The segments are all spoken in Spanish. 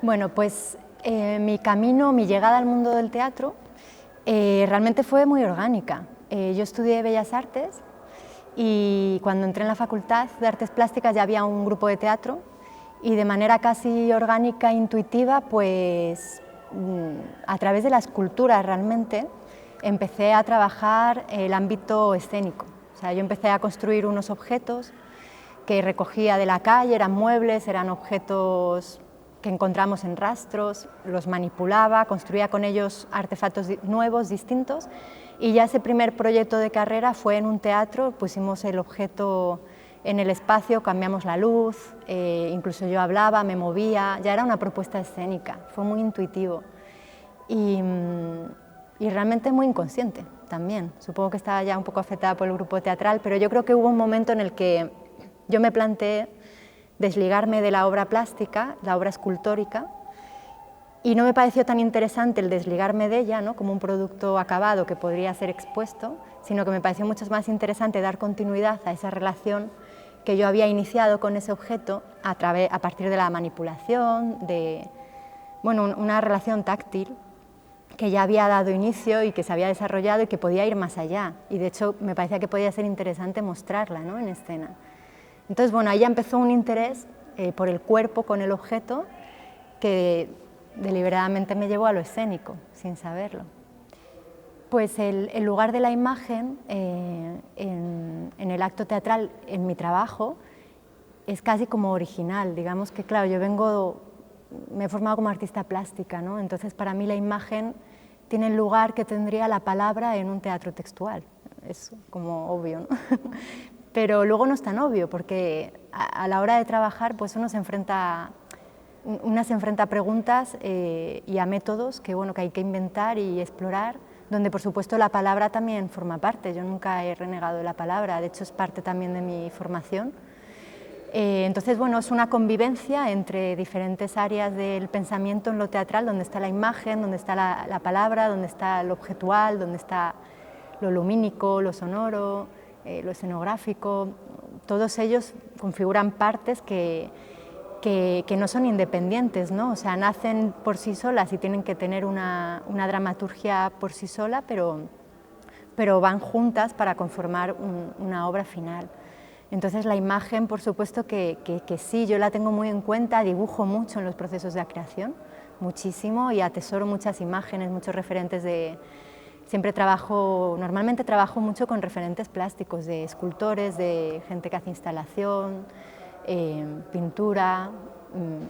Bueno, pues mi camino, mi llegada al mundo del teatro realmente fue muy orgánica. Yo estudié Bellas Artes y cuando entré en la Facultad de Artes Plásticas ya había un grupo de teatro y de manera casi orgánica, intuitiva, pues a través de la escultura realmente empecé a trabajar el ámbito escénico. O sea, yo empecé a construir unos objetos que recogía de la calle, eran muebles, eran objetos que encontramos en rastros, los manipulaba, construía con ellos artefactos nuevos, distintos, y ya ese primer proyecto de carrera fue en un teatro, pusimos el objeto en el espacio, cambiamos la luz, incluso yo hablaba, me movía, ya era una propuesta escénica, fue muy intuitivo y realmente muy inconsciente también. Supongo que estaba ya un poco afectada por el grupo teatral, pero yo creo que hubo un momento en el que yo me planteé desligarme de la obra plástica, la obra escultórica, y no me pareció tan interesante el desligarme de ella, ¿no?, como un producto acabado que podría ser expuesto, sino que me pareció mucho más interesante dar continuidad a esa relación que yo había iniciado con ese objeto a partir de la manipulación, de una relación táctil que ya había dado inicio y que se había desarrollado y que podía ir más allá. Y de hecho me parecía que podía ser interesante mostrarla, ¿no?, en escena. Entonces, bueno, ahí ya empezó un interés por el cuerpo con el objeto que deliberadamente me llevó a lo escénico, sin saberlo. Pues el lugar de la imagen en el acto teatral, en mi trabajo, es casi como original. Digamos que, claro, me he formado como artista plástica, ¿no? Entonces para mí la imagen tiene el lugar que tendría la palabra en un teatro textual. Es como obvio, ¿no? Pero luego no es tan obvio, porque a la hora de trabajar pues uno se enfrenta a preguntas y a métodos que hay que inventar y explorar, donde por supuesto la palabra también forma parte. Yo nunca he renegado de la palabra, de hecho es parte también de mi formación. Entonces, bueno, es una convivencia entre diferentes áreas del pensamiento en lo teatral, donde está la imagen, donde está la palabra, donde está lo objetual, donde está lo lumínico, lo sonoro, lo escenográfico. Todos ellos configuran partes que no son independientes, ¿no? O sea, nacen por sí solas y tienen que tener una dramaturgia por sí sola, pero van juntas para conformar una obra final. Entonces la imagen, por supuesto que sí, yo la tengo muy en cuenta, dibujo mucho en los procesos de creación, muchísimo, y atesoro muchas imágenes, muchos referentes normalmente trabajo mucho con referentes plásticos, de escultores, de gente que hace instalación, pintura,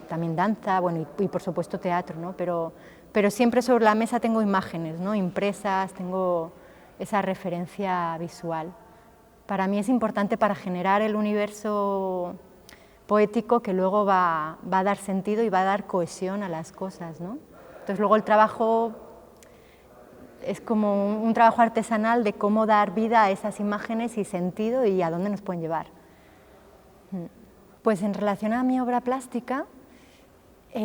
también danza, y por supuesto teatro, ¿no? Pero siempre sobre la mesa tengo imágenes, ¿no?, impresas, tengo esa referencia visual. Para mí es importante para generar el universo poético que luego va a dar sentido y va a dar cohesión a las cosas, ¿no? Entonces luego el trabajo es como un trabajo artesanal de cómo dar vida a esas imágenes y sentido y a dónde nos pueden llevar. Pues en relación a mi obra plástica, es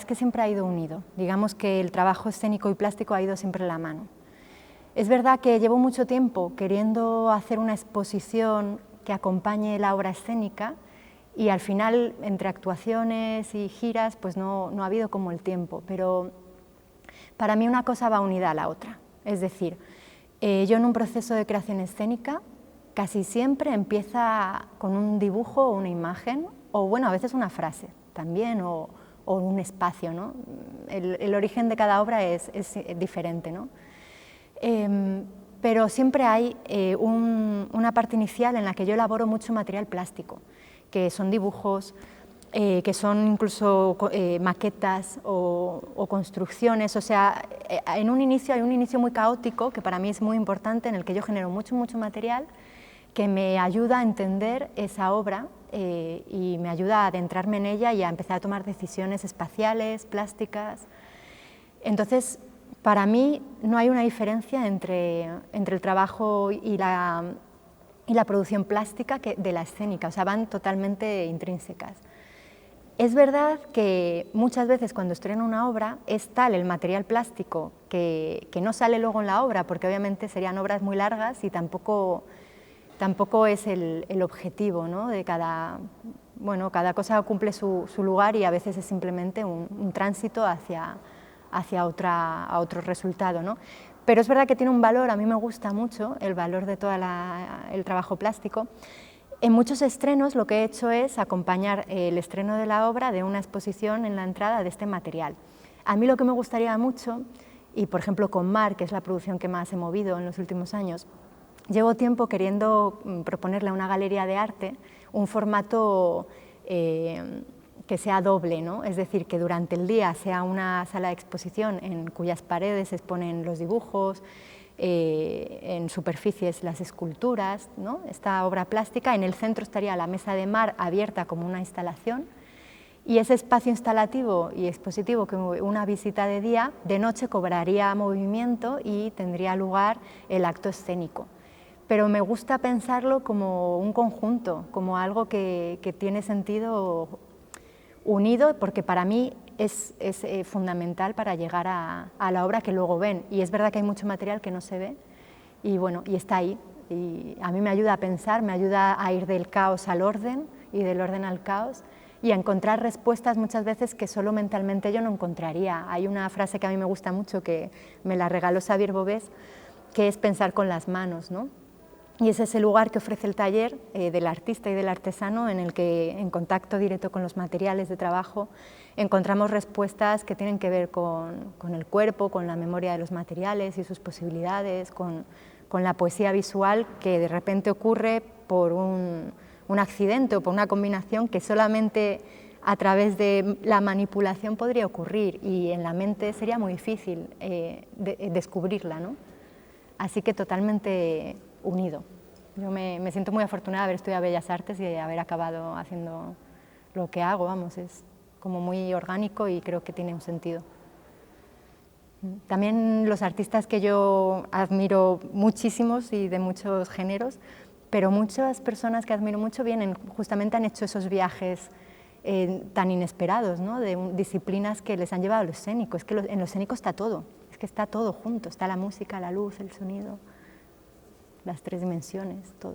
que siempre ha ido unido. Digamos que el trabajo escénico y plástico ha ido siempre de la mano. Es verdad que llevo mucho tiempo queriendo hacer una exposición que acompañe la obra escénica y al final, entre actuaciones y giras, pues no ha habido como el tiempo, pero para mí una cosa va unida a la otra. Es decir, yo en un proceso de creación escénica casi siempre empieza con un dibujo o una imagen, o a veces una frase también, o un espacio, ¿no? El origen de cada obra es diferente, ¿no? Pero siempre hay una parte inicial en la que yo elaboro mucho material plástico, que son dibujos, que son incluso maquetas o construcciones. O sea, hay un inicio muy caótico, que para mí es muy importante, en el que yo genero mucho material que me ayuda a entender esa obra y me ayuda a adentrarme en ella y a empezar a tomar decisiones espaciales, plásticas. Entonces, para mí no hay una diferencia entre el trabajo y la producción plástica de la escénica, o sea, van totalmente intrínsecas. Es verdad que muchas veces cuando estreno una obra es tal el material plástico que no sale luego en la obra, porque obviamente serían obras muy largas y tampoco es el objetivo, ¿no?, de cada bueno, cada cosa cumple su lugar y a veces es simplemente un tránsito hacia otro resultado, ¿no? Pero es verdad que tiene un valor, a mí me gusta mucho el valor de todo el trabajo plástico. En muchos estrenos lo que he hecho es acompañar el estreno de la obra de una exposición en la entrada de este material. A mí lo que me gustaría mucho, y por ejemplo con Mar, que es la producción que más he movido en los últimos años, llevo tiempo queriendo proponerle a una galería de arte un formato que sea doble, ¿no? Es decir, que durante el día sea una sala de exposición en cuyas paredes se exponen los dibujos, en superficies las esculturas, ¿no? Esta obra plástica, en el centro estaría la mesa de Mar abierta como una instalación, y ese espacio instalativo y expositivo que una visita de día, de noche cobraría movimiento y tendría lugar el acto escénico. Pero me gusta pensarlo como un conjunto, como algo que tiene sentido unido, porque para mí es fundamental para llegar a la obra que luego ven. Y es verdad que hay mucho material que no se ve y, bueno, y está ahí. Y a mí me ayuda a pensar, me ayuda a ir del caos al orden y del orden al caos y a encontrar respuestas muchas veces que solo mentalmente yo no encontraría. Hay una frase que a mí me gusta mucho, que me la regaló Xavier Bobés, que es pensar con las manos, ¿no? Y es ese lugar que ofrece el taller del artista y del artesano, en el que, en contacto directo con los materiales de trabajo, encontramos respuestas que tienen que ver con el cuerpo, con la memoria de los materiales y sus posibilidades, con la poesía visual que de repente ocurre por un accidente o por una combinación que solamente a través de la manipulación podría ocurrir, y en la mente sería muy difícil descubrirla, ¿no? Así que totalmente unido. Yo me siento muy afortunada de haber estudiado Bellas Artes y de haber acabado haciendo lo que hago, vamos, es como muy orgánico y creo que tiene un sentido. También los artistas que yo admiro muchísimos y de muchos géneros, pero muchas personas que admiro mucho justamente han hecho esos viajes tan inesperados, ¿no? De disciplinas que les han llevado a lo escénico. Es que en lo escénico está todo, es que está todo junto, está la música, la luz, el sonido, las tres dimensiones, todo.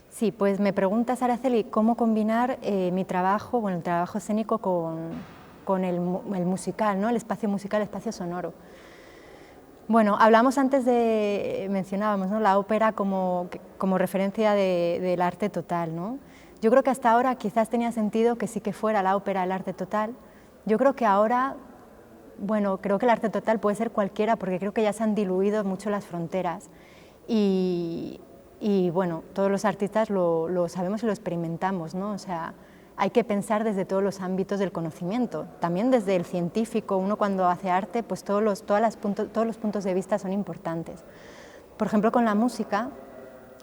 Sí, pues me preguntas, Araceli, cómo combinar mi trabajo, bueno, el trabajo escénico con el musical, ¿no? El espacio musical, el espacio sonoro. Bueno, hablamos antes mencionábamos, ¿no?, la ópera como referencia del arte total, ¿no? Yo creo que hasta ahora quizás tenía sentido que sí que fuera la ópera el arte total. Yo creo que ahora, bueno, creo que el arte total puede ser cualquiera, porque creo que ya se han diluido mucho las fronteras y bueno, todos los artistas lo sabemos y lo experimentamos, ¿no? O sea, hay que pensar desde todos los ámbitos del conocimiento, también desde el científico. Uno cuando hace arte, pues todos los puntos de vista son importantes. Por ejemplo, con la música,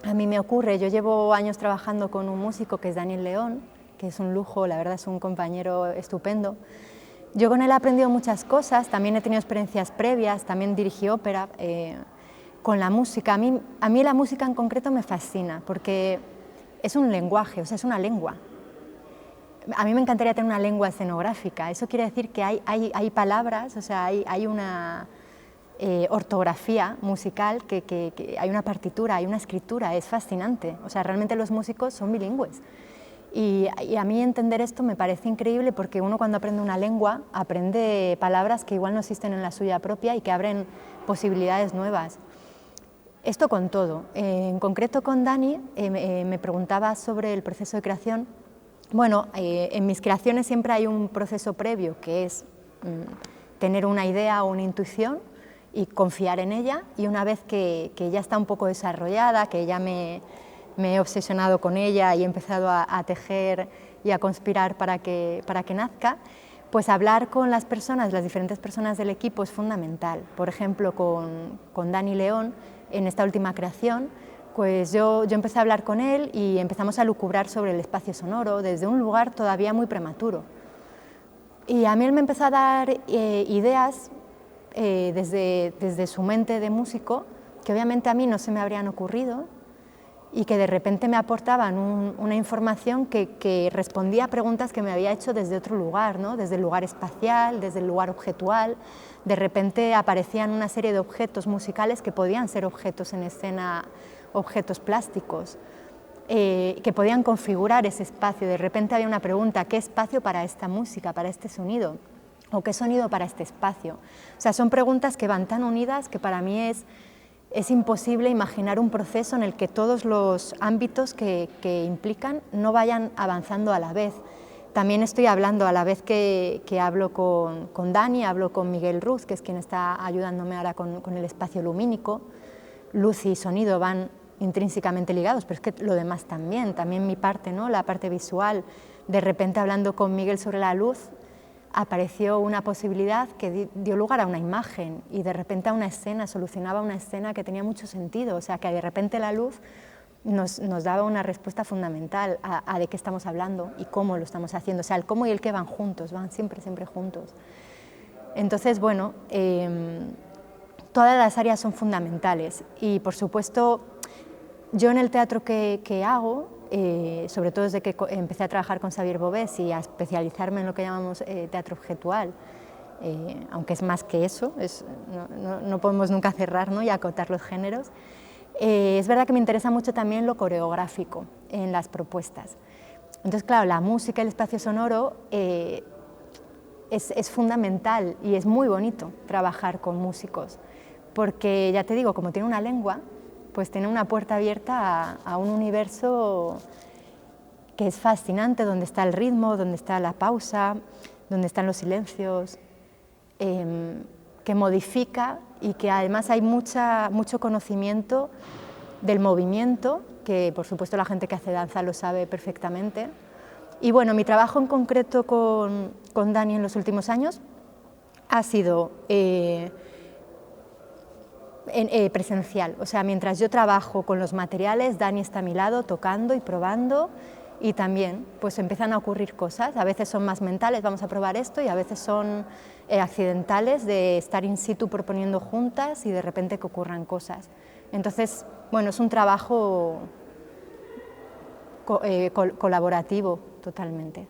a mí me ocurre, yo llevo años trabajando con un músico que es Daniel León, que es un lujo, la verdad es un compañero estupendo. Yo con él he aprendido muchas cosas, también he tenido experiencias previas, también dirigí ópera. Con la música, a mí la música en concreto me fascina, porque es un lenguaje, o sea, es una lengua. A mí me encantaría tener una lengua escenográfica. Eso quiere decir que hay palabras, o sea, hay una ortografía musical, que hay una partitura, hay una escritura, es fascinante. O sea, realmente los músicos son bilingües. Y a mí entender esto me parece increíble, porque uno cuando aprende una lengua aprende palabras que igual no existen en la suya propia y que abren posibilidades nuevas. Esto con todo. En concreto con Dani me preguntaba sobre el proceso de creación. Bueno, en mis creaciones siempre hay un proceso previo, que es tener una idea o una intuición y confiar en ella, y una vez que ya está un poco desarrollada, que ya me he obsesionado con ella y he empezado a tejer y a conspirar para que nazca, pues hablar con las personas, las diferentes personas del equipo, es fundamental. Por ejemplo, con Dani León, en esta última creación, pues yo empecé a hablar con él y empezamos a lucubrar sobre el espacio sonoro desde un lugar todavía muy prematuro. Y a mí él me empezó a dar ideas desde su mente de músico, que obviamente a mí no se me habrían ocurrido, y que de repente me aportaban una información que respondía a preguntas que me había hecho desde otro lugar, ¿no? Desde el lugar espacial, desde el lugar objetual. De repente aparecían una serie de objetos musicales que podían ser objetos en escena, objetos plásticos. que podían configurar ese espacio. De repente había una pregunta: ¿qué espacio para esta música, para este sonido? ¿O qué sonido para este espacio? O sea, son preguntas que van tan unidas que para mí es imposible imaginar un proceso en el que todos los ámbitos que implican no vayan avanzando a la vez. También estoy hablando, a la vez que hablo con Dani, hablo con Miguel Ruz, que es quien está ayudándome ahora con el espacio lumínico. Luz y sonido van intrínsecamente ligados, pero es que lo demás también mi parte, ¿no? La parte visual. De repente, hablando con Miguel sobre la luz, apareció una posibilidad que dio lugar a una imagen y de repente a una escena, solucionaba una escena que tenía mucho sentido. O sea, que de repente la luz nos daba una respuesta fundamental a de qué estamos hablando y cómo lo estamos haciendo. O sea, el cómo y el qué van juntos, van siempre juntos. Entonces, bueno, todas las áreas son fundamentales y, por supuesto, yo en el teatro que hago, sobre todo desde que empecé a trabajar con Xavier Bovés y a especializarme en lo que llamamos teatro objetual, aunque es más que eso, no podemos nunca cerrar, ¿no?, y acotar los géneros, es verdad que me interesa mucho también lo coreográfico en las propuestas. Entonces, claro, la música y el espacio sonoro es fundamental y es muy bonito trabajar con músicos, porque ya te digo, como tiene una lengua, pues tiene una puerta abierta a un universo que es fascinante, donde está el ritmo, donde está la pausa, donde están los silencios, que modifica y que además hay mucho conocimiento del movimiento, que por supuesto la gente que hace danza lo sabe perfectamente. Y bueno, mi trabajo en concreto con Dani en los últimos años ha sido presencial. O sea, mientras yo trabajo con los materiales, Dani está a mi lado tocando y probando, y también pues empiezan a ocurrir cosas. A veces son más mentales, vamos a probar esto, y a veces son accidentales, de estar in situ proponiendo juntas y de repente que ocurran cosas. Entonces, bueno, es un trabajo colaborativo totalmente.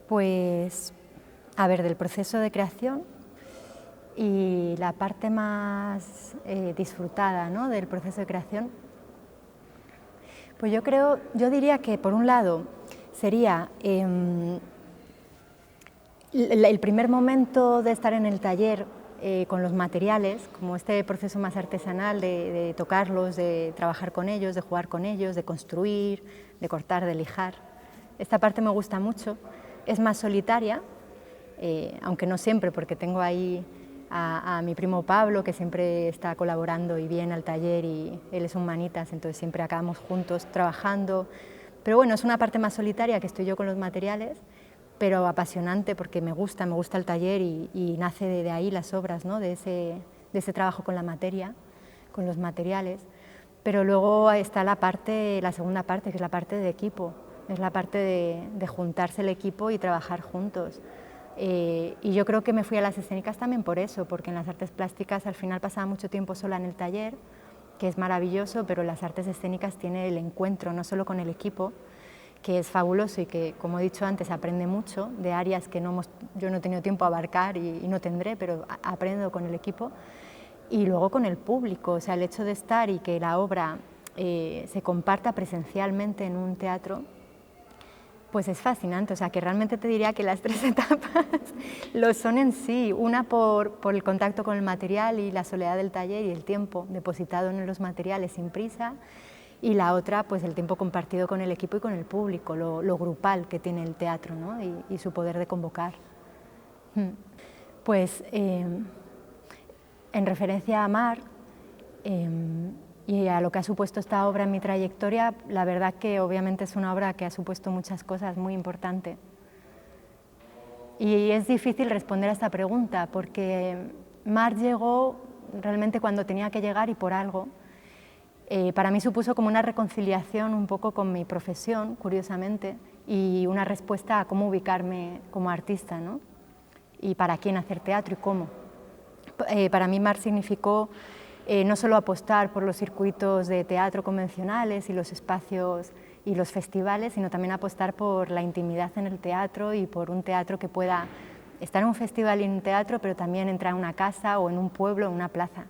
Pues, a ver, del proceso de creación y la parte más disfrutada, ¿no?, del proceso de creación, pues yo diría que por un lado sería el primer momento de estar en el taller con los materiales, como este proceso más artesanal de tocarlos, de trabajar con ellos, de jugar con ellos, de construir, de cortar, de lijar. Esta parte me gusta mucho. Es más solitaria, aunque no siempre, porque tengo ahí a mi primo Pablo, que siempre está colaborando y viene al taller, y él es un manitas, entonces siempre acabamos juntos trabajando. Pero bueno, es una parte más solitaria, que estoy yo con los materiales, pero apasionante, porque me gusta el taller y nace de ahí las obras, ¿no?, de ese trabajo con la materia, con los materiales. Pero luego está la segunda parte, que es la parte de equipo. Es la parte de juntarse el equipo y trabajar juntos. Y yo creo que me fui a las escénicas también por eso, porque en las artes plásticas al final pasaba mucho tiempo sola en el taller, que es maravilloso, pero en las artes escénicas tiene el encuentro no solo con el equipo, que es fabuloso y que, como he dicho antes, aprende mucho de áreas que yo no he tenido tiempo a abarcar y no tendré, pero aprendo con el equipo, y luego con el público. O sea, el hecho de estar y que la obra se comparta presencialmente en un teatro, pues es fascinante. O sea, que realmente te diría que las tres etapas lo son en sí. Una por el contacto con el material y la soledad del taller y el tiempo depositado en los materiales sin prisa, y la otra, pues el tiempo compartido con el equipo y con el público, lo grupal que tiene el teatro, ¿no?, y su poder de convocar. Pues en referencia a Mar y a lo que ha supuesto esta obra en mi trayectoria, la verdad que obviamente es una obra que ha supuesto muchas cosas muy importantes. Y es difícil responder a esta pregunta, porque Mar llegó realmente cuando tenía que llegar y por algo. Para mí supuso como una reconciliación un poco con mi profesión, curiosamente, y una respuesta a cómo ubicarme como artista, ¿no?, y para quién hacer teatro y cómo. Para mí Mar significó no solo apostar por los circuitos de teatro convencionales y los espacios y los festivales, sino también apostar por la intimidad en el teatro y por un teatro que pueda estar en un festival y en un teatro, pero también entrar en una casa o en un pueblo, en una plaza.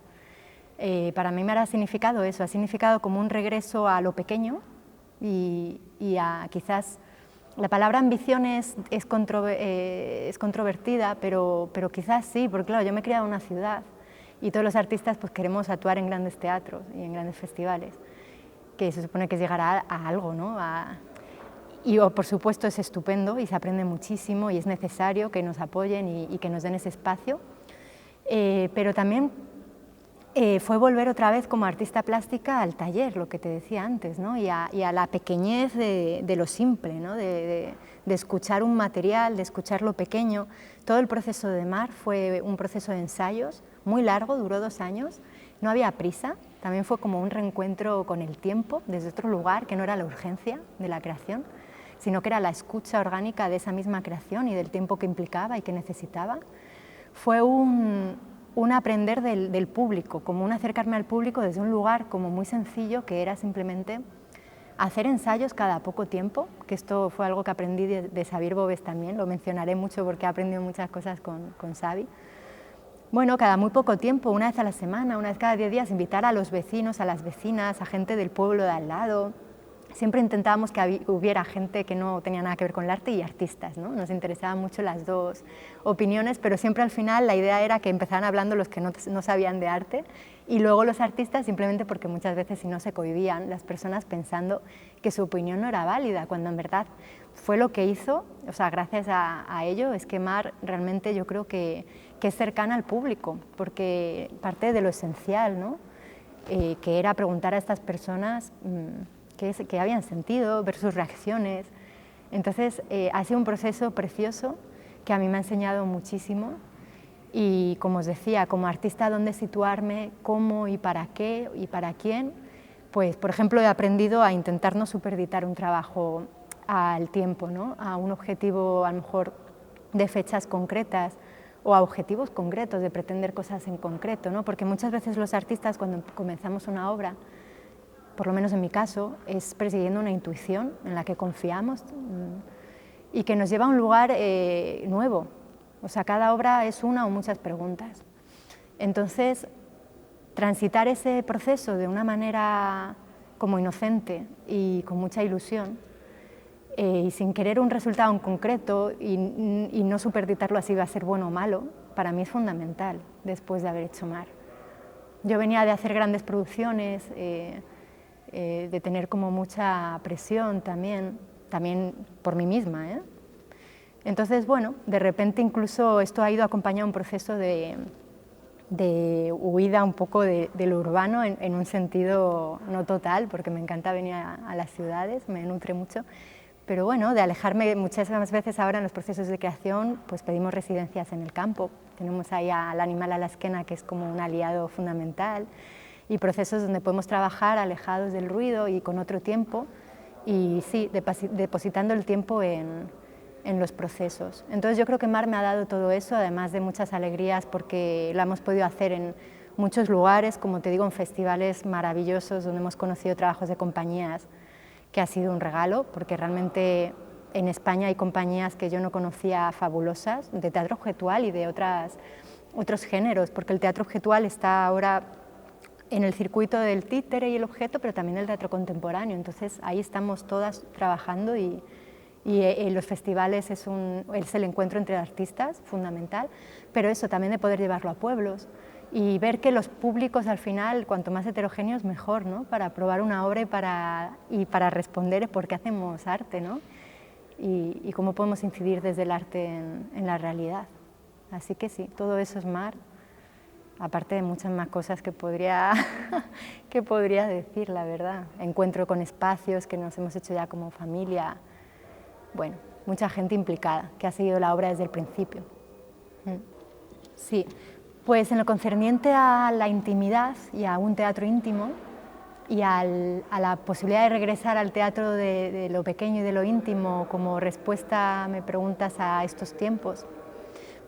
Para mí me ha significado eso, ha significado como un regreso a lo pequeño y a quizás... La palabra ambición es controvertida, pero quizás sí, porque claro, yo me he criado en una ciudad y todos los artistas pues queremos actuar en grandes teatros y en grandes festivales, que se supone que es llegar a algo, ¿no? Y por supuesto es estupendo y se aprende muchísimo y es necesario que nos apoyen y que nos den ese espacio, pero también fue volver otra vez como artista plástica al taller, lo que te decía antes, ¿no? y a la pequeñez de lo simple, ¿no? de escuchar un material, de escuchar lo pequeño. Todo el proceso de Mar fue un proceso de ensayos muy largo, duró 2 años, no había prisa, también fue como un reencuentro con el tiempo, desde otro lugar, que no era la urgencia de la creación, sino que era la escucha orgánica de esa misma creación y del tiempo que implicaba y que necesitaba. Fue un aprender del público, como un acercarme al público desde un lugar como muy sencillo, que era simplemente hacer ensayos cada poco tiempo, que esto fue algo que aprendí de Xavier Bobes también, lo mencionaré mucho porque he aprendido muchas cosas con Xavi. Bueno, cada muy poco tiempo, una vez a la semana, una vez cada 10 días, invitar a los vecinos, a las vecinas, a gente del pueblo de al lado. Siempre intentábamos que hubiera gente que no tenía nada que ver con el arte y artistas, ¿no? Nos interesaban mucho las dos opiniones, pero siempre al final la idea era que empezaran hablando los que no sabían de arte y luego los artistas, simplemente porque muchas veces si no se cohibían las personas pensando que su opinión no era válida, cuando en verdad fue lo que hizo, o sea, gracias a ello es que Mar realmente yo creo que es cercana al público, porque parte de lo esencial, ¿no? Que era preguntar a estas personas qué habían sentido, ver sus reacciones. Entonces ha sido un proceso precioso que a mí me ha enseñado muchísimo y, como os decía, como artista, dónde situarme, cómo y para qué y para quién. Pues, por ejemplo, he aprendido a intentar no supereditar un trabajo al tiempo, ¿no? A un objetivo a lo mejor de fechas concretas o a objetivos concretos, de pretender cosas en concreto, ¿no? Porque muchas veces los artistas, cuando comenzamos una obra, por lo menos en mi caso, es persiguiendo una intuición en la que confiamos y que nos lleva a un lugar nuevo. O sea, cada obra es una o muchas preguntas. Entonces, transitar ese proceso de una manera como inocente y con mucha ilusión y sin querer un resultado en concreto y no supereditarlo así va a ser bueno o malo, para mí es fundamental después de haber hecho Mar. Yo venía de hacer grandes producciones, de tener como mucha presión también por mí misma, ¿eh? Entonces, bueno, de repente incluso esto ha ido acompañado de un proceso de huida un poco de lo urbano en un sentido no total, porque me encanta venir a las ciudades, me nutre mucho, pero bueno, de alejarme muchas veces ahora en los procesos de creación, pues pedimos residencias en el campo, tenemos ahí al animal a la esquena que es como un aliado fundamental, y procesos donde podemos trabajar alejados del ruido y con otro tiempo, y sí, depositando el tiempo en los procesos. Entonces yo creo que Mar me ha dado todo eso, además de muchas alegrías, porque lo hemos podido hacer en muchos lugares, como te digo, en festivales maravillosos, donde hemos conocido trabajos de compañías, que ha sido un regalo, porque realmente en España hay compañías que yo no conocía fabulosas, de teatro objetual y de otros géneros, porque el teatro objetual está ahora en el circuito del títere y el objeto, pero también el teatro contemporáneo. Entonces ahí estamos todas trabajando y los festivales es el encuentro entre artistas, fundamental, pero eso también de poder llevarlo a pueblos y ver que los públicos al final, cuanto más heterogéneos mejor, ¿no? Para probar una obra y para responder por qué hacemos arte, ¿no? Y cómo podemos incidir desde el arte en la realidad. Así que sí, todo eso es Mar, aparte de muchas más cosas que podría decir, la verdad. Encuentro con espacios que nos hemos hecho ya como familia, bueno, mucha gente implicada, que ha seguido la obra desde el principio. Sí, pues en lo concerniente a la intimidad y a un teatro íntimo y a la posibilidad de regresar al teatro de lo pequeño y de lo íntimo como respuesta, me preguntas, a estos tiempos,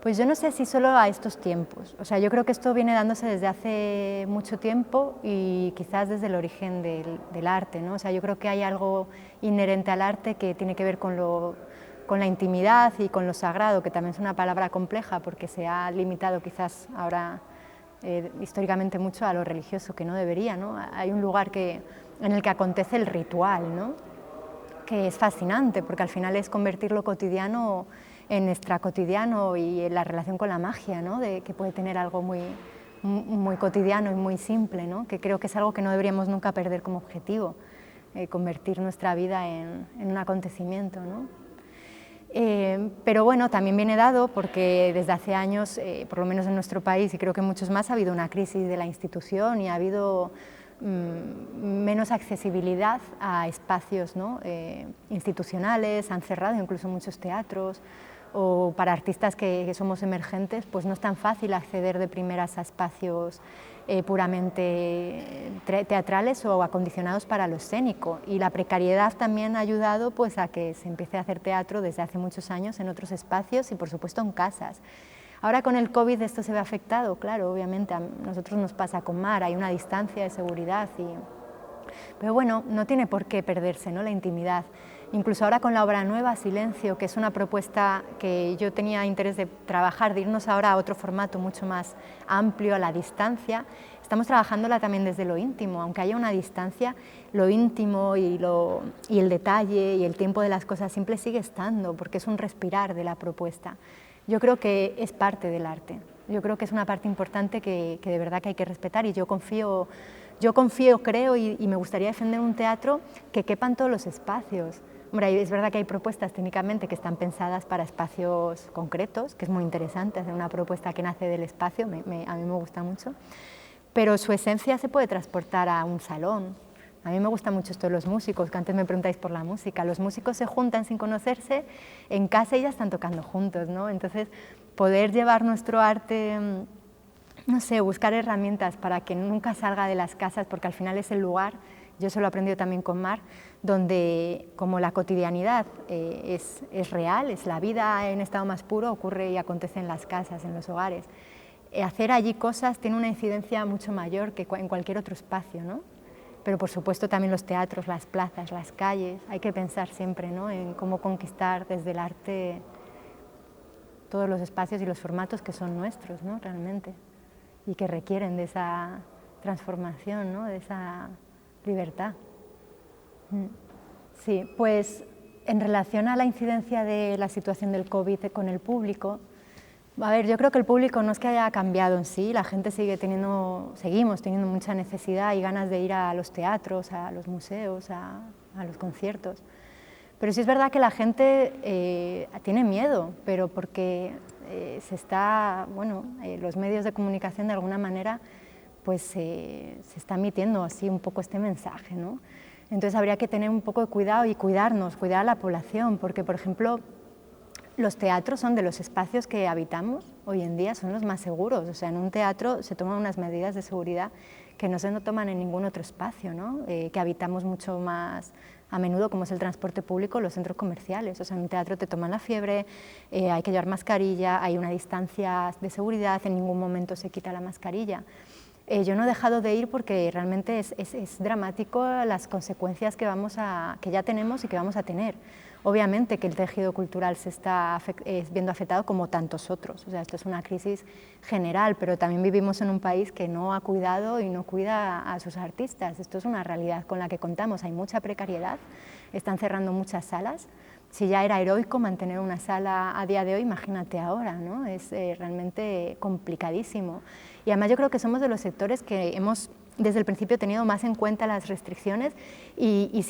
pues yo no sé si solo a estos tiempos, o sea, yo creo que esto viene dándose desde hace mucho tiempo y quizás desde el origen del arte, ¿no? O sea, yo creo que hay algo inherente al arte que tiene que ver con lo con la intimidad y con lo sagrado, que también es una palabra compleja porque se ha limitado quizás ahora históricamente mucho a lo religioso, que no debería, ¿no? Hay un lugar en el que acontece el ritual, ¿no? Que es fascinante, porque al final es convertir lo cotidiano en extracotidiano y en la relación con la magia, ¿no? Que puede tener algo muy cotidiano y muy simple, ¿no? Que creo que es algo que no deberíamos nunca perder como objetivo, convertir nuestra vida en un acontecimiento, ¿no? Pero bueno, también viene dado porque desde hace años, por lo menos en nuestro país y creo que en muchos más, ha habido una crisis de la institución y ha habido menos accesibilidad a espacios, ¿no? Institucionales, han cerrado incluso muchos teatros, o para artistas que somos emergentes, pues no es tan fácil acceder de primeras a espacios puramente teatrales o acondicionados para lo escénico, y la precariedad también ha ayudado pues a que se empiece a hacer teatro desde hace muchos años en otros espacios y por supuesto en casas. Ahora con el COVID esto se ve afectado, claro, obviamente a nosotros nos pasa con Mar, hay una distancia de seguridad, pero bueno, no tiene por qué perderse, ¿no?, la intimidad. Incluso ahora con la obra nueva, Silencio, que es una propuesta que yo tenía interés de trabajar, de irnos ahora a otro formato mucho más amplio, a la distancia, estamos trabajándola también desde lo íntimo, aunque haya una distancia, lo íntimo y el detalle y el tiempo de las cosas simples sigue estando, porque es un respirar de la propuesta. Yo creo que es parte del arte, yo creo que es una parte importante que de verdad que hay que respetar, y yo confío, creo y me gustaría defender un teatro que quepa en todos los espacios. Hombre, es verdad que hay propuestas técnicamente que están pensadas para espacios concretos, que es muy interesante hacer una propuesta que nace del espacio, a mí me gusta mucho, pero su esencia se puede transportar a un salón. A mí me gusta mucho esto de los músicos, que antes me preguntáis por la música. Los músicos se juntan sin conocerse en casa y ya están tocando juntos, ¿no? Entonces, poder llevar nuestro arte, no sé, buscar herramientas para que nunca salga de las casas, porque al final es el lugar, yo eso lo he aprendido también con Mar, donde como la cotidianidad es real, es la vida en estado más puro, ocurre y acontece en las casas, en los hogares. Hacer allí cosas tiene una incidencia mucho mayor que en cualquier otro espacio, ¿no? Pero por supuesto también los teatros, las plazas, las calles, hay que pensar siempre, ¿no?, en cómo conquistar desde el arte todos los espacios y los formatos que son nuestros, ¿no?, realmente, y que requieren de esa transformación, ¿no?, de esa libertad. Sí, pues en relación a la incidencia de la situación del COVID con el público, a ver, yo creo que el público no es que haya cambiado en sí, la gente seguimos teniendo mucha necesidad y ganas de ir a los teatros, a los museos, a los conciertos. Pero sí es verdad que la gente tiene miedo, pero porque los medios de comunicación de alguna manera pues se está emitiendo así un poco este mensaje, ¿no? Entonces habría que tener un poco de cuidado y cuidarnos, cuidar a la población, porque por ejemplo los teatros son de los espacios que habitamos hoy en día, son los más seguros. O sea, en un teatro se toman unas medidas de seguridad que no se toman en ningún otro espacio, ¿no? Que habitamos mucho más a menudo, como es el transporte público, los centros comerciales. O sea, en un teatro te toman la fiebre, hay que llevar mascarilla, hay una distancia de seguridad, en ningún momento se quita la mascarilla. Yo no he dejado de ir porque realmente es dramático las consecuencias que ya tenemos y que vamos a tener. Obviamente que el tejido cultural se está viendo afectado como tantos otros, o sea, esto es una crisis general, pero también vivimos en un país que no ha cuidado y no cuida a sus artistas. Esto es una realidad con la que contamos, hay mucha precariedad, están cerrando muchas salas. Si ya era heroico mantener una sala a día de hoy, imagínate ahora, ¿no? Es realmente complicadísimo. Y además yo creo que somos de los sectores que hemos desde el principio tenido más en cuenta las restricciones y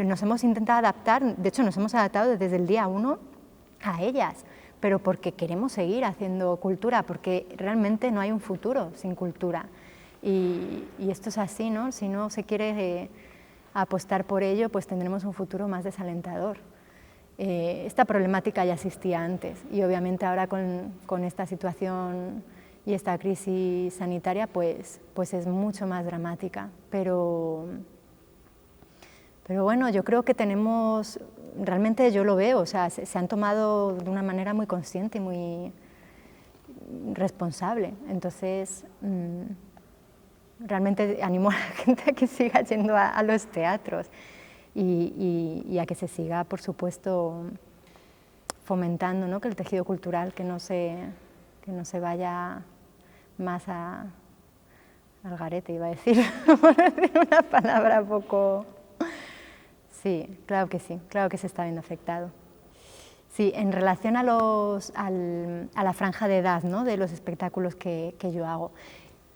nos hemos intentado adaptar, de hecho nos hemos adaptado desde el día 1 a ellas, pero porque queremos seguir haciendo cultura, porque realmente no hay un futuro sin cultura. Y esto es así, ¿no? Si no se quiere apostar por ello, pues tendremos un futuro más desalentador. Esta problemática ya existía antes y obviamente ahora con esta situación y esta crisis sanitaria pues es mucho más dramática, pero bueno, yo creo que realmente yo lo veo, o sea, se han tomado de una manera muy consciente y muy responsable, entonces realmente animo a la gente a que siga yendo a los teatros. y a que se siga, por supuesto, fomentando, ¿no?, que el tejido cultural que no se vaya más al garete, iba a decir, por decir una palabra poco... Sí, claro que sí, claro que se está viendo afectado. Sí, en relación a la franja de edad, ¿no?, de los espectáculos que yo hago.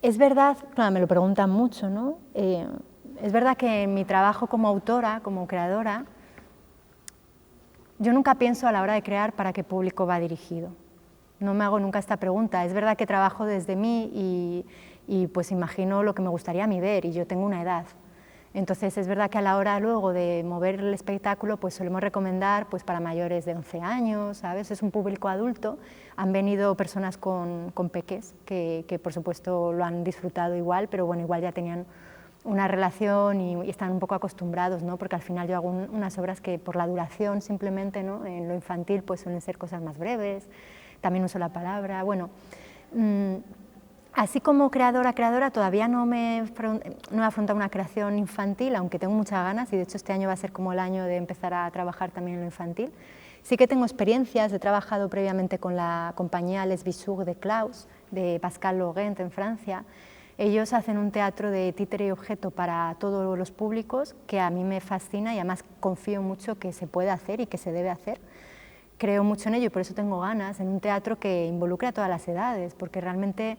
Es verdad, claro, me lo preguntan mucho, ¿no? Es verdad que en mi trabajo como autora, como creadora, yo nunca pienso a la hora de crear para qué público va dirigido. No me hago nunca esta pregunta. Es verdad que trabajo desde mí y pues imagino lo que me gustaría a mí ver, y yo tengo una edad. Entonces es verdad que a la hora luego de mover el espectáculo pues solemos recomendar pues para mayores de 11 años, ¿sabes? Es un público adulto. Han venido personas con peques que por supuesto lo han disfrutado igual, pero bueno, igual ya tenían una relación y están un poco acostumbrados, ¿no? Porque al final yo hago unas obras que por la duración simplemente, ¿no?, en lo infantil pues suelen ser cosas más breves, también uso la palabra, bueno... Así como creadora todavía no he afrontado una creación infantil, aunque tengo muchas ganas, y de hecho este año va a ser como el año de empezar a trabajar también en lo infantil. Sí que tengo experiencias, he trabajado previamente con la compañía Les Bisous de Klaus, de Pascal Laurent en Francia. Ellos hacen un teatro de títere y objeto para todos los públicos que a mí me fascina y además confío mucho que se puede hacer y que se debe hacer. Creo mucho en ello y por eso tengo ganas, en un teatro que involucre a todas las edades, porque realmente...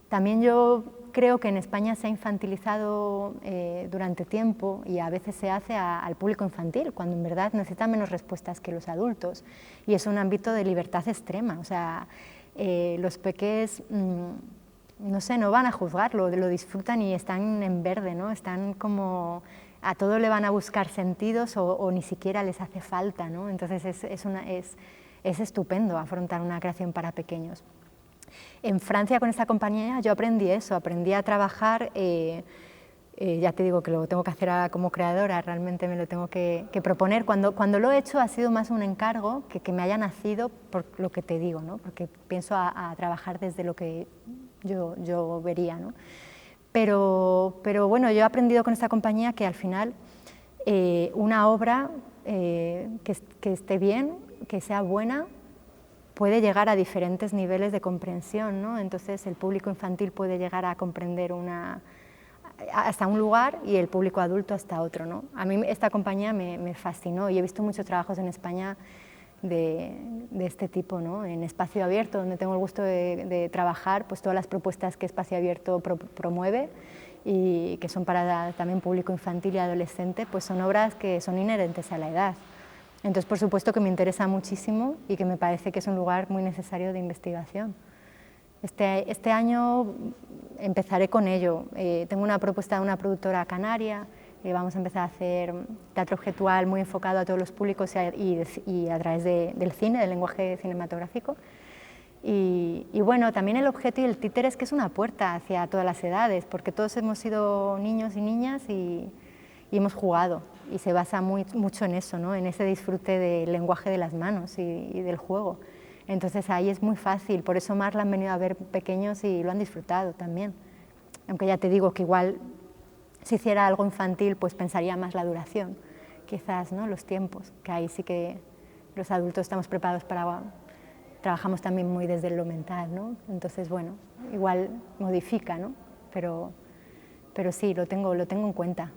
También yo creo que en España se ha infantilizado durante tiempo y a veces se hace al público infantil, cuando en verdad necesita menos respuestas que los adultos. Y es un ámbito de libertad extrema. O sea, los peques, no sé, no van a juzgarlo, lo disfrutan y están en verde, ¿no? Están como... A todo le van a buscar sentidos o ni siquiera les hace falta, ¿no? Entonces es estupendo afrontar una creación para pequeños. En Francia con esta compañía yo aprendí eso, aprendí a trabajar, ya te digo que lo tengo que hacer como creadora, realmente me lo tengo que proponer. Cuando lo he hecho ha sido más un encargo que me haya nacido por lo que te digo, ¿no? Porque pienso a trabajar desde lo que yo vería, ¿no? Pero bueno, yo he aprendido con esta compañía que al final una obra que esté bien, que sea buena, puede llegar a diferentes niveles de comprensión, ¿no? Entonces el público infantil puede llegar a comprender hasta un lugar y el público adulto hasta otro, ¿no? A mí esta compañía me fascinó y he visto muchos trabajos en España de este tipo, ¿no? En Espacio Abierto, donde tengo el gusto de trabajar, pues todas las propuestas que Espacio Abierto promueve y que son para también público infantil y adolescente, pues son obras que son inherentes a la edad. Entonces, por supuesto que me interesa muchísimo y que me parece que es un lugar muy necesario de investigación. Este año empezaré con ello. Tengo una propuesta de una productora canaria, vamos a empezar a hacer teatro objetual muy enfocado a todos los públicos y a través del cine, del lenguaje cinematográfico. Y bueno, también el objeto y el títere es que es una puerta hacia todas las edades, porque todos hemos sido niños y niñas y hemos jugado, y se basa mucho en eso, ¿no? En ese disfrute del lenguaje de las manos y del juego. Entonces ahí es muy fácil, por eso más la han venido a ver pequeños y lo han disfrutado también. Aunque ya te digo que igual si hiciera algo infantil pues pensaría más la duración, quizás, ¿no? Los tiempos, que ahí sí que los adultos estamos preparados para... Trabajamos también muy desde lo mental, ¿no? Entonces, bueno, igual modifica, ¿no? Pero sí, lo tengo en cuenta.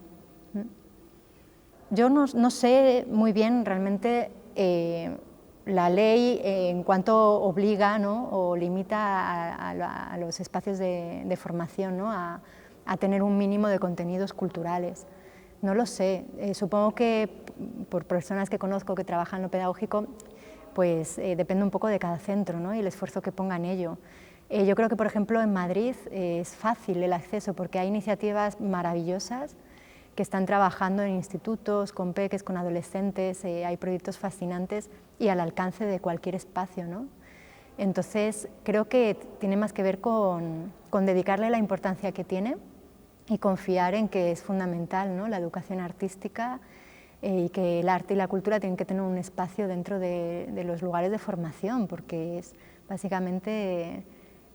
Yo no sé muy bien realmente la ley en cuanto obliga, ¿no?, o limita a los espacios de formación, ¿no?, a tener un mínimo de contenidos culturales. No lo sé, supongo que por personas que conozco que trabajan en lo pedagógico, pues depende un poco de cada centro, ¿no?, y el esfuerzo que ponga en ello. Yo creo que, por ejemplo, en Madrid es fácil el acceso porque hay iniciativas maravillosas que están trabajando en institutos, con peques, con adolescentes, hay proyectos fascinantes y al alcance de cualquier espacio, ¿no? Entonces, creo que tiene más que ver con dedicarle la importancia que tiene y confiar en que es fundamental, ¿no?, la educación artística y que el arte y la cultura tienen que tener un espacio dentro de los lugares de formación, porque es básicamente,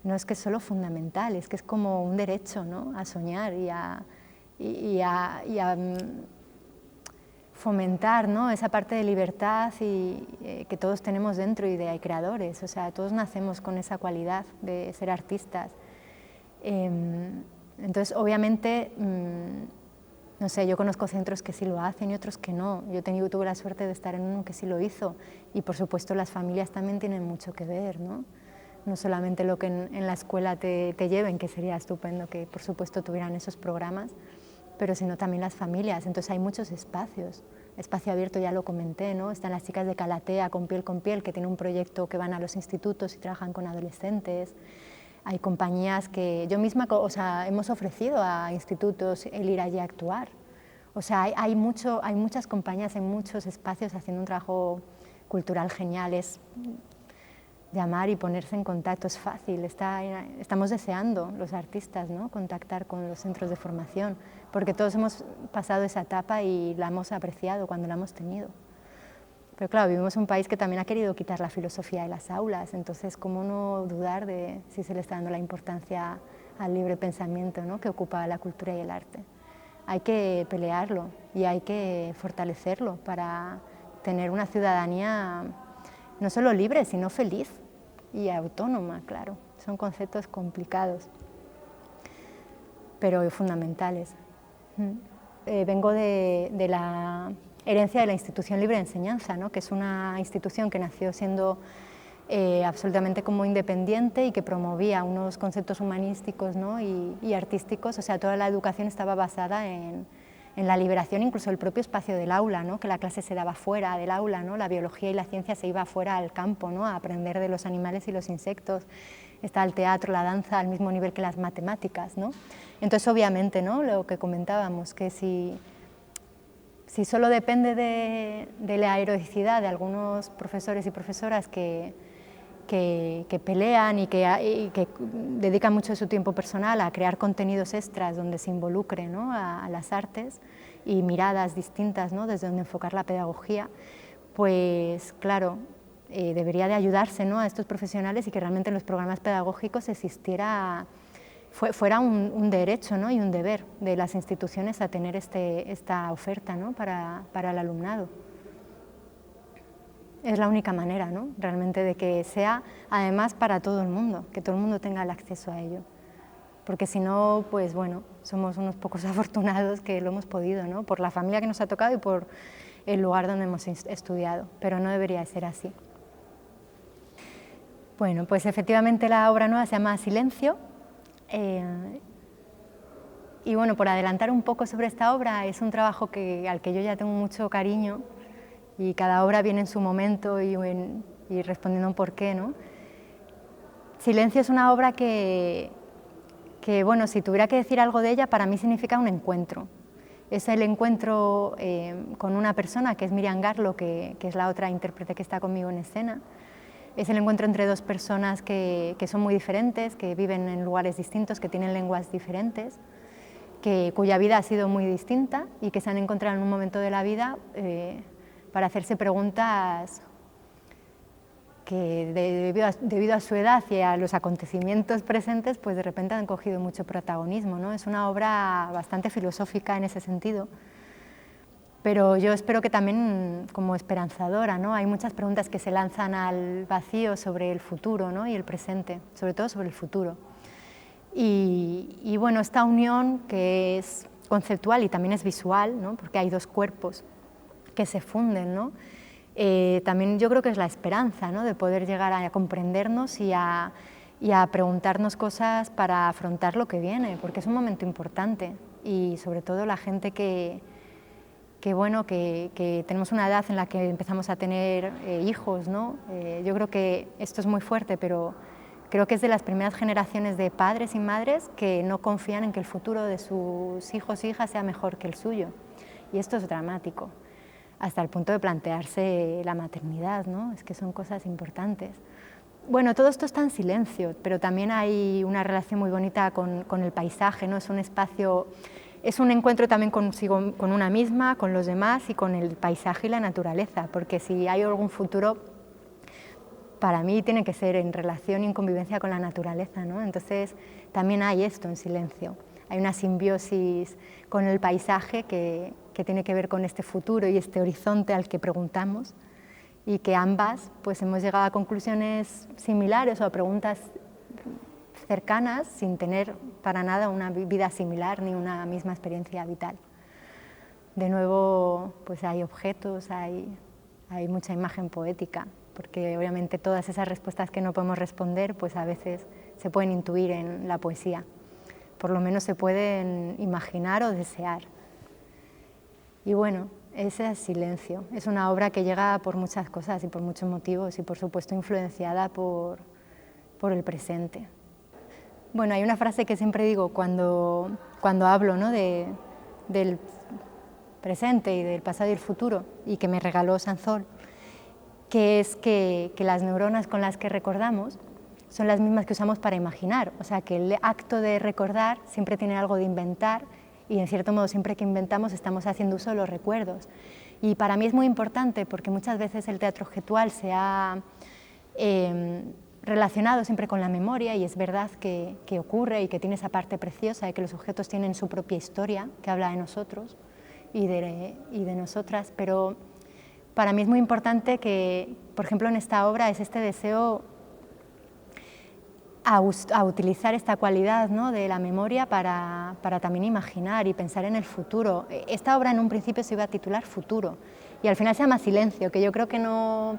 no es que es solo fundamental, es que es como un derecho, ¿no?, a soñar y a fomentar, ¿no?, esa parte de libertad y, que todos tenemos dentro y de creadores, o sea, todos nacemos con esa cualidad de ser artistas. Entonces, obviamente, no sé, yo conozco centros que sí lo hacen y otros que no. Yo tuve la suerte de estar en uno que sí lo hizo y, por supuesto, las familias también tienen mucho que ver, ¿no? No solamente lo que en la escuela te lleven, que sería estupendo que, por supuesto, tuvieran esos programas, pero sino también las familias. Entonces hay muchos espacios. Espacio abierto ya lo comenté, ¿no? Están las chicas de Calatea con Piel, que tienen un proyecto que van a los institutos y trabajan con adolescentes. Hay compañías que yo misma, o sea, hemos ofrecido a institutos el ir allí a actuar. O sea, hay muchas compañías, hay muchos espacios haciendo un trabajo cultural genial. Es llamar y ponerse en contacto, es fácil. Estamos deseando los artistas, ¿no?, contactar con los centros de formación, porque todos hemos pasado esa etapa y la hemos apreciado cuando la hemos tenido. Pero claro, vivimos en un país que también ha querido quitar la filosofía de las aulas, entonces cómo no dudar de si se le está dando la importancia al libre pensamiento, ¿no?, que ocupa la cultura y el arte. Hay que pelearlo y hay que fortalecerlo para tener una ciudadanía no solo libre, sino feliz y autónoma, claro. Son conceptos complicados, pero fundamentales. Vengo de la herencia de la Institución Libre de Enseñanza, ¿no?, que es una institución que nació siendo absolutamente como independiente y que promovía unos conceptos humanísticos, ¿no?, y artísticos. O sea, toda la educación estaba basada en la liberación, incluso el propio espacio del aula, ¿no?, que la clase se daba fuera del aula, ¿no?, la biología y la ciencia se iba fuera al campo, ¿no?, a aprender de los animales y los insectos. Está el teatro, la danza al mismo nivel que las matemáticas, ¿no? Entonces, obviamente, ¿no?, lo que comentábamos, que si solo depende de la heroicidad de algunos profesores y profesoras que pelean y que dedican mucho de su tiempo personal a crear contenidos extras donde se involucre, ¿no?, a las artes y miradas distintas, ¿no?, desde donde enfocar la pedagogía, pues claro, debería de ayudarse, ¿no?, a estos profesionales y que realmente en los programas pedagógicos fuera un derecho, ¿no?, y un deber de las instituciones a tener esta oferta, ¿no?, para el alumnado. Es la única manera, ¿no?, realmente de que sea, además, para todo el mundo, que todo el mundo tenga el acceso a ello. Porque si no, pues bueno, somos unos pocos afortunados que lo hemos podido, ¿no?, por la familia que nos ha tocado y por el lugar donde hemos estudiado, pero no debería de ser así. Bueno, pues efectivamente la obra nueva se llama Silencio. Y bueno, por adelantar un poco sobre esta obra, es un trabajo al que yo ya tengo mucho cariño y cada obra viene en su momento y respondiendo un porqué, ¿no? Silencio es una obra que, bueno, si tuviera que decir algo de ella, para mí significa un encuentro. Es el encuentro con una persona, que es Miriam Garlo, que es la otra intérprete que está conmigo en escena. Es el encuentro entre dos personas que son muy diferentes, que viven en lugares distintos, que tienen lenguas diferentes, cuya vida ha sido muy distinta y que se han encontrado en un momento de la vida para hacerse preguntas que debido a su edad y a los acontecimientos presentes, pues de repente han cogido mucho protagonismo, ¿no? Es una obra bastante filosófica en ese sentido, pero yo espero que también como esperanzadora, ¿no? Hay muchas preguntas que se lanzan al vacío sobre el futuro, ¿no?, y el presente, sobre todo sobre el futuro. Y bueno, esta unión que es conceptual y también es visual, ¿no?, porque hay dos cuerpos que se funden, ¿no?, también yo creo que es la esperanza, ¿no?, de poder llegar a comprendernos y a preguntarnos cosas para afrontar lo que viene, porque es un momento importante y sobre todo la gente que tenemos una edad en la que empezamos a tener hijos, ¿no? Yo creo que esto es muy fuerte, pero creo que es de las primeras generaciones de padres y madres que no confían en que el futuro de sus hijos e hijas sea mejor que el suyo. Y esto es dramático, hasta el punto de plantearse la maternidad, ¿no? Es que son cosas importantes. Bueno, todo esto está en silencio, pero también hay una relación muy bonita con el paisaje, ¿no? Es un espacio, es un encuentro también consigo, con una misma, con los demás y con el paisaje y la naturaleza, porque si hay algún futuro, para mí tiene que ser en relación y en convivencia con la naturaleza, ¿no? Entonces también hay esto en silencio, hay una simbiosis con el paisaje que que tiene que ver con este futuro y este horizonte al que preguntamos, y que ambas pues, hemos llegado a conclusiones similares o a preguntas cercanas sin tener para nada una vida similar ni una misma experiencia vital. De nuevo, pues hay objetos, hay mucha imagen poética, porque obviamente todas esas respuestas que no podemos responder, pues a veces se pueden intuir en la poesía, por lo menos se pueden imaginar o desear. Y bueno, ese es Silencio, es una obra que llega por muchas cosas y por muchos motivos y por supuesto influenciada por el presente. Bueno, hay una frase que siempre digo cuando hablo, ¿no?, del presente y del pasado y el futuro, y que me regaló Sansol, que es que las neuronas con las que recordamos son las mismas que usamos para imaginar, o sea que el acto de recordar siempre tiene algo de inventar, y en cierto modo siempre que inventamos estamos haciendo uso de los recuerdos. Y para mí es muy importante porque muchas veces el teatro objetual se ha relacionado siempre con la memoria, y es verdad que ocurre y que tiene esa parte preciosa de que los objetos tienen su propia historia que habla de nosotros y de nosotras, pero para mí es muy importante que, por ejemplo, en esta obra es este deseo a utilizar esta cualidad, ¿no?, de la memoria para también imaginar y pensar en el futuro. Esta obra en un principio se iba a titular Futuro y al final se llama Silencio, que yo creo que no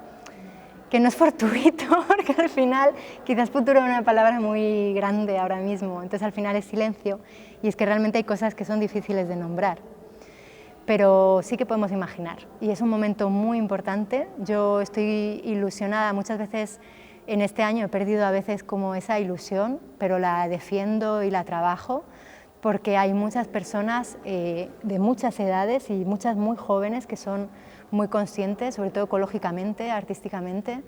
es fortuito, porque al final quizás futuro es una palabra muy grande ahora mismo, entonces al final es silencio, y es que realmente hay cosas que son difíciles de nombrar, pero sí que podemos imaginar, y es un momento muy importante. Yo estoy ilusionada, muchas veces en este año he perdido a veces como esa ilusión, pero la defiendo y la trabajo, porque hay muchas personas de muchas edades y muchas muy jóvenes que son muy conscientes, sobre todo ecológicamente, artísticamente,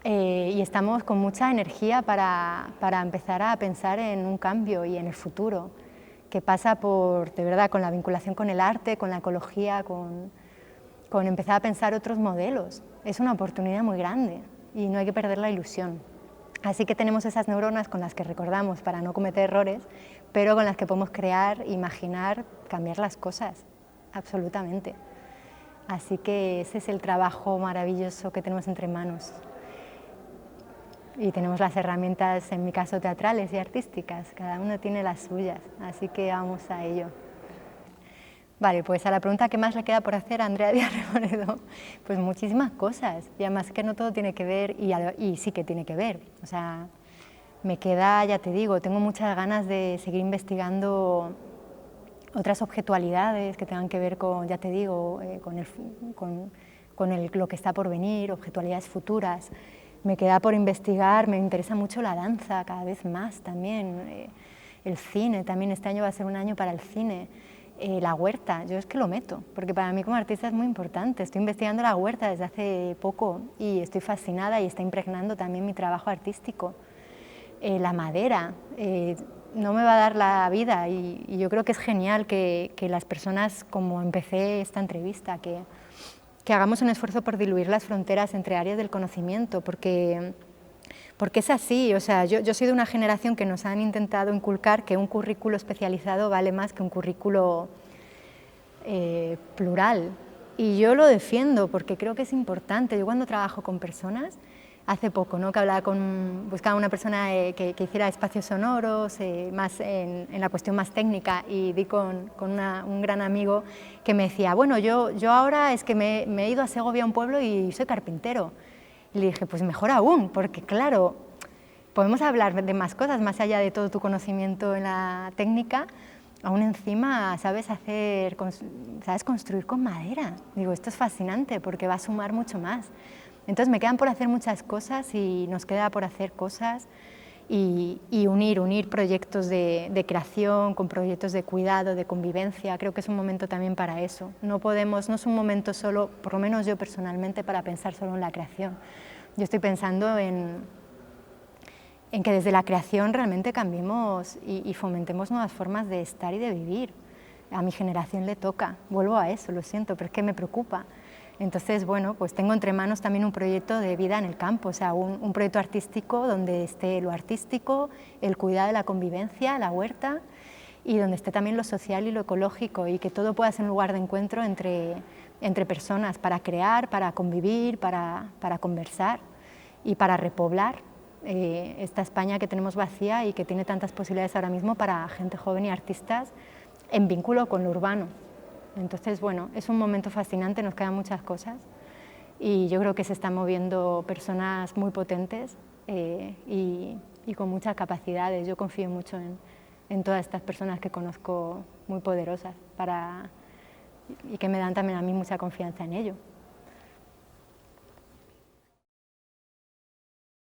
y estamos con mucha energía para empezar a pensar en un cambio y en el futuro, que pasa por, de verdad, con la vinculación con el arte, con la ecología, con empezar a pensar otros modelos. Es una oportunidad muy grande y no hay que perder la ilusión. Así que tenemos esas neuronas con las que recordamos para no cometer errores, pero con las que podemos crear, imaginar, cambiar las cosas, absolutamente. Así que ese es el trabajo maravilloso que tenemos entre manos. Y tenemos las herramientas, en mi caso, teatrales y artísticas, cada uno tiene las suyas, así que vamos a ello. Vale, pues a la pregunta que más le queda por hacer a Andrea Díaz Reboredo, pues muchísimas cosas, y además que no todo tiene que ver, y sí que tiene que ver, o sea, me queda, ya te digo, tengo muchas ganas de seguir investigando otras objetualidades que tengan que ver con, ya te digo, lo que está por venir, objetualidades futuras. Me queda por investigar, me interesa mucho la danza cada vez más también, el cine también, este año va a ser un año para el cine, la huerta, yo es que lo meto, porque para mí como artista es muy importante, estoy investigando la huerta desde hace poco y estoy fascinada y está impregnando también mi trabajo artístico. La madera, no me va a dar la vida y yo creo que es genial que las personas, como empecé esta entrevista, que hagamos un esfuerzo por diluir las fronteras entre áreas del conocimiento, porque es así, o sea, yo soy de una generación que nos han intentado inculcar que un currículo especializado vale más que un currículo plural, y yo lo defiendo porque creo que es importante. Yo cuando trabajo con personas, hace poco, ¿no?, que buscaba una persona que hiciera espacios sonoros, más en la cuestión más técnica, y di con un gran amigo que me decía, bueno, yo ahora es que me he ido a Segovia, a un pueblo, y soy carpintero. Y le dije, pues mejor aún, porque claro, podemos hablar de más cosas, más allá de todo tu conocimiento en la técnica, aún encima sabes construir con madera. Digo, esto es fascinante porque va a sumar mucho más. Entonces me quedan por hacer muchas cosas y nos queda por hacer cosas y unir proyectos de creación con proyectos de cuidado, de convivencia. Creo que es un momento también para eso. No es un momento solo, por lo menos yo personalmente, para pensar solo en la creación. Yo estoy pensando en que desde la creación realmente cambiemos y fomentemos nuevas formas de estar y de vivir. A mi generación le toca, vuelvo a eso, lo siento, pero es que me preocupa. Entonces, bueno, pues tengo entre manos también un proyecto de vida en el campo, o sea, un proyecto artístico donde esté lo artístico, el cuidado de la convivencia, la huerta, y donde esté también lo social y lo ecológico, y que todo pueda ser un lugar de encuentro entre personas, para crear, para convivir, para conversar y para repoblar esta España que tenemos vacía y que tiene tantas posibilidades ahora mismo para gente joven y artistas en vínculo con lo urbano. Entonces, bueno, es un momento fascinante, nos quedan muchas cosas y yo creo que se están moviendo personas muy potentes y con muchas capacidades. Yo confío mucho en todas estas personas que conozco muy poderosas y que me dan también a mí mucha confianza en ello.